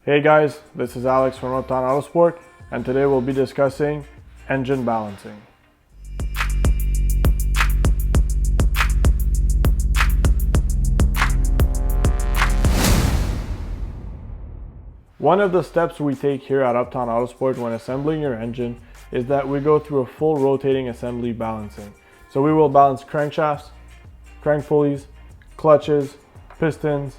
Hey guys, this is Alex from Uptown Autosport, and today we'll be discussing engine balancing. One of the steps we take here at Uptown Autosport when assembling your engine is that we go through a full rotating assembly balancing. So we will balance crankshafts, crank pulleys, clutches, pistons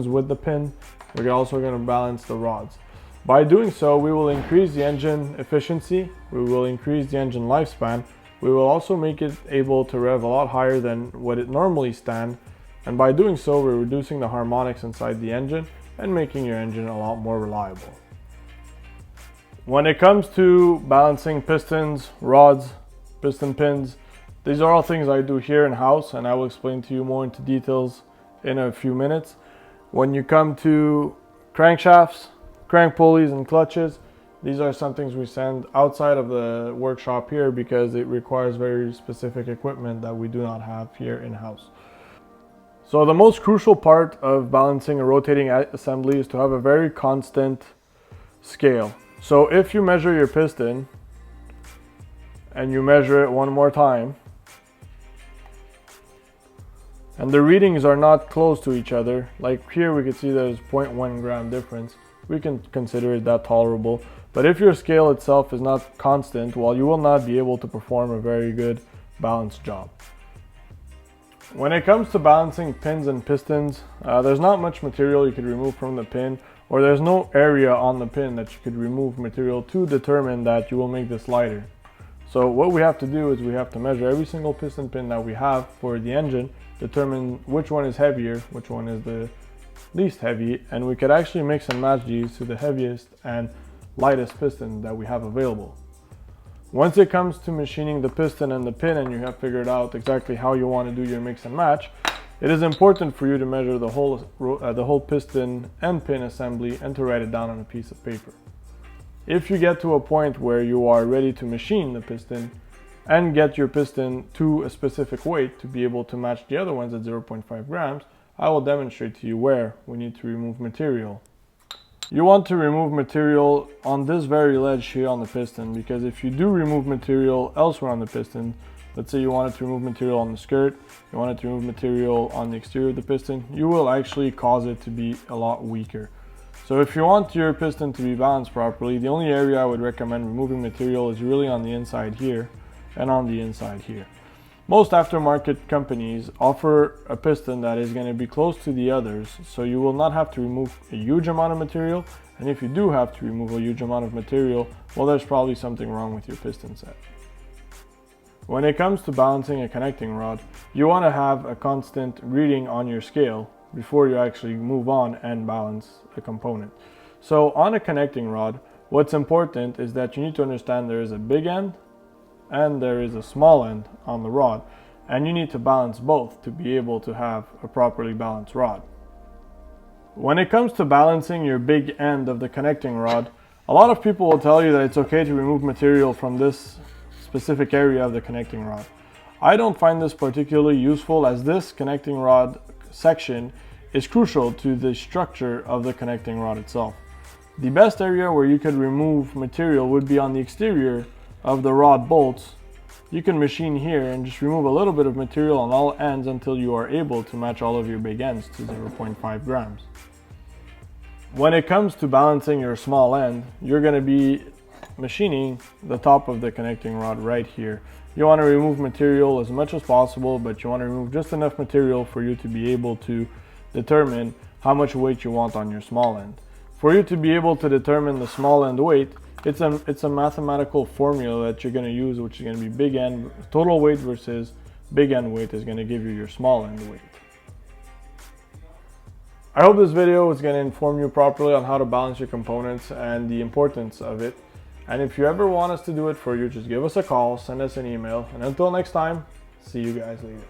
with the pin. We're also going to balance the rods. By doing so, we will increase the engine efficiency, we will increase the engine lifespan, we will also make it able to rev a lot higher than what it normally stands, and by doing so, we're reducing the harmonics inside the engine and making your engine a lot more reliable. When it comes to balancing pistons, rods, piston pins, these are all things I do here in-house, and I will explain to you more into details in a few minutes. When you come to crankshafts, crank pulleys, and clutches, these are some things we send outside of the workshop here because it requires very specific equipment that we do not have here in-house. So the most crucial part of balancing a rotating assembly is to have a very constant scale. So if you measure your piston and you measure it one more time, and the readings are not close to each other, like here we can see there's 0.1 gram difference, we can consider it that tolerable. But if your scale itself is not constant, well, you will not be able to perform a very good balanced job. When it comes to balancing pins and pistons, there's not much material you could remove from the pin, or there's no area on the pin that you could remove material to determine that you will make this lighter. So what we have to do is we have to measure every single piston pin that we have for the engine, determine which one is heavier, which one is the least heavy, and we could actually mix and match these to the heaviest and lightest piston that we have available. Once it comes to machining the piston and the pin and you have figured out exactly how you want to do your mix and match, it is important for you to measure the whole piston and pin assembly and to write it down on a piece of paper. If you get to a point where you are ready to machine the piston and get your piston to a specific weight to be able to match the other ones at 0.5 grams, I will demonstrate to you where we need to remove material. You want to remove material on this very ledge here on the piston, because if you do remove material elsewhere on the piston, let's say you wanted to remove material on the skirt, you wanted to remove material on the exterior of the piston, you will actually cause it to be a lot weaker. So if you want your piston to be balanced properly, the only area I would recommend removing material is really on the inside here and on the inside here. Most aftermarket companies offer a piston that is going to be close to the others, so you will not have to remove a huge amount of material, and if you do have to remove a huge amount of material, well, there's probably something wrong with your piston set. When it comes to balancing a connecting rod, you want to have a constant reading on your scale before you actually move on and balance a component. So on a connecting rod, what's important is that you need to understand there is a big end and there is a small end on the rod, and you need to balance both to be able to have a properly balanced rod. When it comes to balancing your big end of the connecting rod, a lot of people will tell you that it's okay to remove material from this specific area of the connecting rod. I don't find this particularly useful, as this connecting rod section is crucial to the structure of the connecting rod itself. The best area where you could remove material would be on the exterior of the rod bolts. You can machine here and just remove a little bit of material on all ends until you are able to match all of your big ends to 0.5 grams. When it comes to balancing your small end, you're going to be machining the top of the connecting rod right here. You want to remove material as much as possible, but you want to remove just enough material for you to be able to determine how much weight you want on your small end. For you to be able to determine the small end weight, it's a mathematical formula that you're going to use, which is going to be big end total weight versus big end weight is going to give you your small end weight. I hope this video is going to inform you properly on how to balance your components and the importance of it. And if you ever want us to do it for you, just give us a call, send us an email, and until next time, see you guys later.